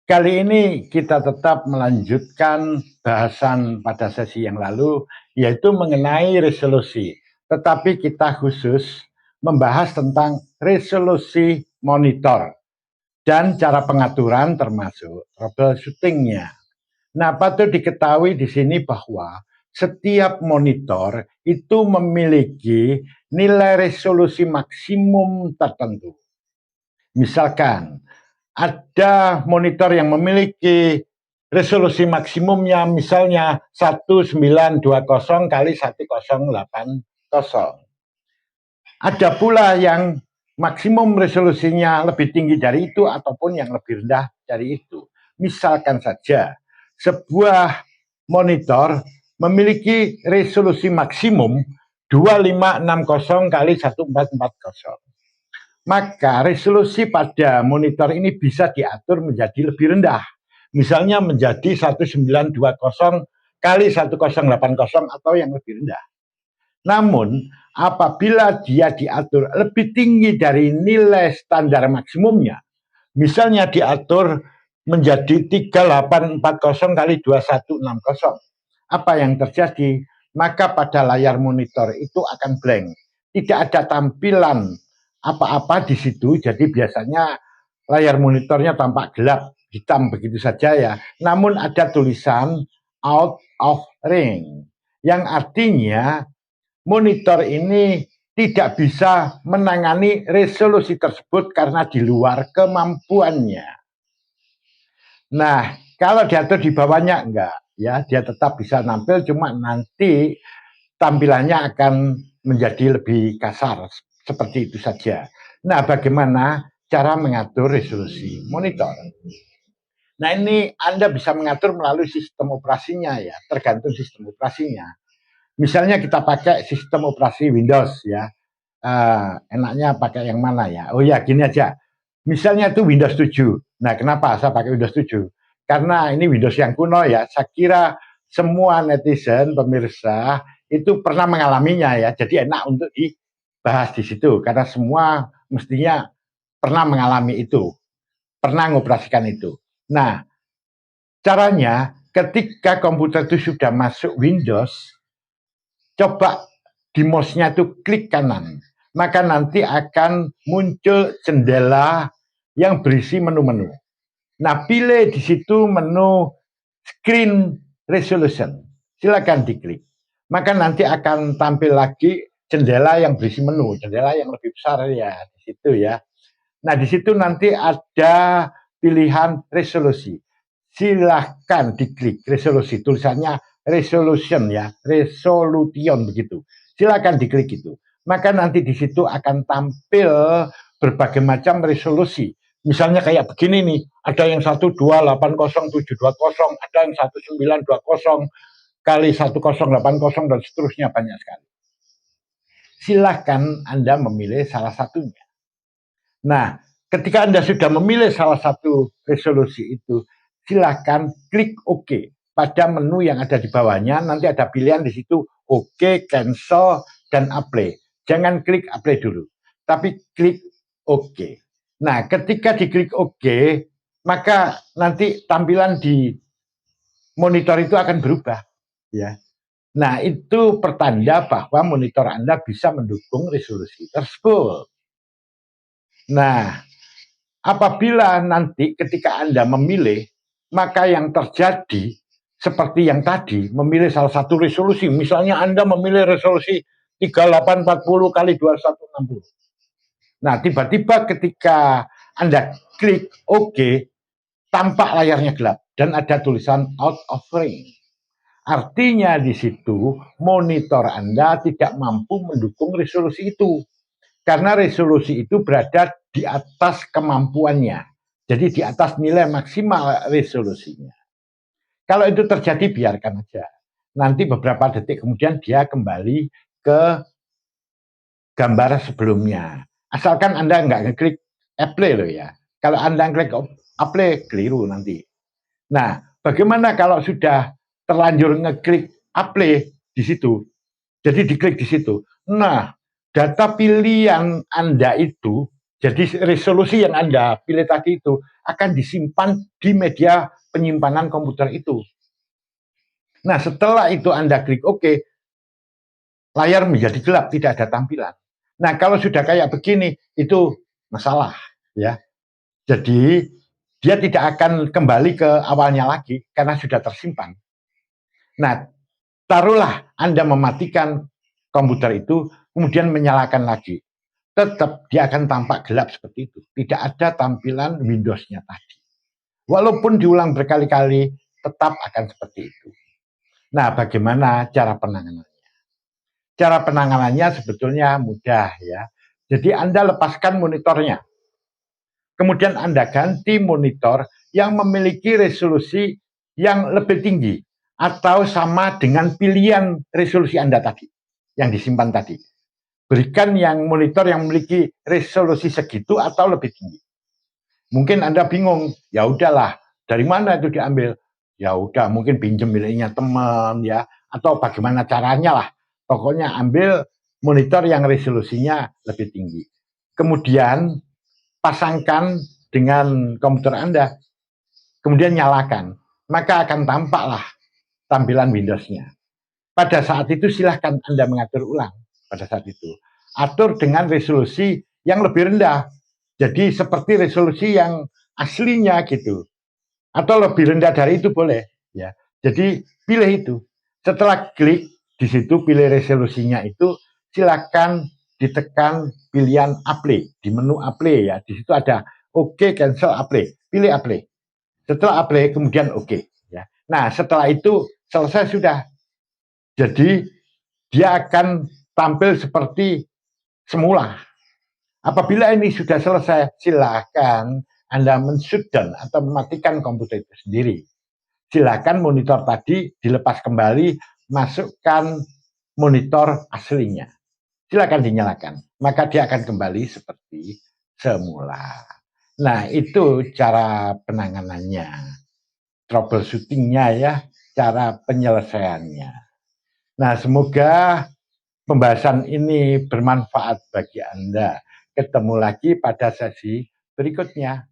Kali ini kita tetap melanjutkan bahasan pada sesi yang lalu, yaitu mengenai resolusi. Tetapi kita khusus membahas tentang resolusi monitor dan cara pengaturan termasuk troubleshooting-nya. Nah, patut diketahui di sini bahwa setiap monitor itu memiliki nilai resolusi maksimum tertentu. Misalkan ada monitor yang memiliki resolusi maksimumnya misalnya 1920 kali 1080. Ada pula yang maksimum resolusinya lebih tinggi dari itu ataupun yang lebih rendah dari itu. Misalkan saja sebuah monitor memiliki resolusi maksimum 2560 kali 1440. Maka resolusi pada monitor ini bisa diatur menjadi lebih rendah. Misalnya menjadi 1920 kali 1080 atau yang lebih rendah. Namun, apabila dia diatur lebih tinggi dari nilai standar maksimumnya, misalnya diatur menjadi 3840 kali 2160, apa yang terjadi? Maka pada layar monitor itu akan blank. Tidak ada tampilan apa-apa di situ, jadi biasanya layar monitornya tampak gelap, hitam begitu saja ya. Namun ada tulisan out of range, yang artinya monitor ini tidak bisa menangani resolusi tersebut karena di luar kemampuannya. Nah, kalau diatur di bawahnya enggak, ya dia tetap bisa nampil, cuma nanti tampilannya akan menjadi lebih kasar, seperti itu saja. Nah, bagaimana cara mengatur resolusi monitor? Nah, ini Anda bisa mengatur melalui sistem operasinya ya, tergantung sistem operasinya. Misalnya kita pakai sistem operasi Windows ya, enaknya pakai yang mana ya? Oh ya, gini aja. Misalnya itu Windows 7. Nah, kenapa saya pakai Windows 7? Karena ini Windows yang kuno ya. Saya kira semua netizen, pemirsa, itu pernah mengalaminya ya. Jadi enak untuk dibahas di situ. Karena semua mestinya pernah mengalami itu. Pernah mengoperasikan itu. Nah, caranya ketika komputer itu sudah masuk Windows, coba di mouse-nya itu klik kanan. Maka nanti akan muncul jendela yang berisi menu-menu. Nah, pilih di situ menu screen resolution. Silakan diklik. Maka nanti akan tampil lagi jendela yang berisi menu, jendela yang lebih besar ya di situ ya. Nah, di situ nanti ada pilihan resolusi. Silahkan diklik resolusi, tulisannya resolution ya, resolution begitu. Silakan diklik itu. Maka nanti di situ akan tampil berbagai macam resolusi. Misalnya kayak begini nih, ada yang 1280720, ada yang 1920 kali 1080 dan seterusnya, banyak sekali. Silahkan Anda memilih salah satunya. Nah, ketika Anda sudah memilih salah satu resolusi itu, silahkan klik OK pada menu yang ada di bawahnya. Nanti ada pilihan di situ OK, cancel, dan apply. Jangan klik apply dulu, tapi klik OK. Nah, ketika diklik OK, maka nanti tampilan di monitor itu akan berubah. Ya. Nah, itu pertanda bahwa monitor Anda bisa mendukung resolusi tersebut. Nah, apabila nanti ketika Anda memilih, maka yang terjadi seperti yang tadi, memilih salah satu resolusi. Misalnya Anda memilih resolusi 3840 kali 2160. Nah, tiba-tiba ketika Anda klik OK, tampak layarnya gelap dan ada tulisan out of range. Artinya di situ monitor Anda tidak mampu mendukung resolusi itu. Karena resolusi itu berada di atas kemampuannya. Jadi di atas nilai maksimal resolusinya. Kalau itu terjadi, biarkan aja. Nanti beberapa detik kemudian dia kembali ke gambar sebelumnya. Asalkan Anda nggak ngeklik apply loh ya. Kalau Anda ngeklik apply, keliru nanti. Nah, bagaimana kalau sudah terlanjur ngeklik apply di situ? Jadi diklik di situ. Nah, data pilihan Anda itu Jadi resolusi yang Anda pilih tadi itu akan disimpan di media penyimpanan komputer itu. Nah, setelah itu Anda klik OK, layar menjadi gelap, tidak ada tampilan. Nah, kalau sudah kayak begini, itu masalah, ya. Jadi dia tidak akan kembali ke awalnya lagi karena sudah tersimpan. Nah, taruhlah Anda mematikan komputer itu, kemudian menyalakan lagi. Tetap dia akan tampak gelap seperti itu. Tidak ada tampilan Windows-nya tadi. Walaupun diulang berkali-kali, tetap akan seperti itu. Nah, bagaimana cara penanganannya? Cara penanganannya sebetulnya mudah ya. Jadi Anda lepaskan monitornya. Kemudian Anda ganti monitor yang memiliki resolusi yang lebih tinggi atau sama dengan pilihan resolusi Anda tadi yang disimpan tadi. Berikan yang monitor yang memiliki resolusi segitu atau lebih tinggi. Mungkin Anda bingung, ya udahlah, dari mana itu diambil? Ya udah, mungkin pinjam miliknya teman ya, atau bagaimana caranya lah. Pokoknya ambil monitor yang resolusinya lebih tinggi. Kemudian pasangkan dengan komputer Anda, kemudian nyalakan, maka akan tampaklah tampilan Windows-nya. Pada saat itu silahkan Anda mengatur ulang pada saat itu. Atur dengan resolusi yang lebih rendah. Jadi seperti resolusi yang aslinya gitu. Atau lebih rendah dari itu boleh. Ya. Jadi pilih itu. Setelah klik di situ pilih resolusinya itu, silakan ditekan pilihan apply di menu apply ya. Di situ ada OK, cancel, apply. Pilih apply. Setelah apply kemudian OK. Ya. Nah setelah itu selesai sudah. Jadi dia akan tampil seperti semula. Apabila ini sudah selesai, silakan Anda men-shutdown atau mematikan komputer itu sendiri. Silakan monitor tadi dilepas kembali, masukkan monitor aslinya. Silakan dinyalakan, maka dia akan kembali seperti semula. Nah, itu cara penanganannya, troubleshootingnya ya, cara penyelesaiannya. Nah, semoga pembahasan ini bermanfaat bagi Anda. Ketemu lagi pada sesi berikutnya.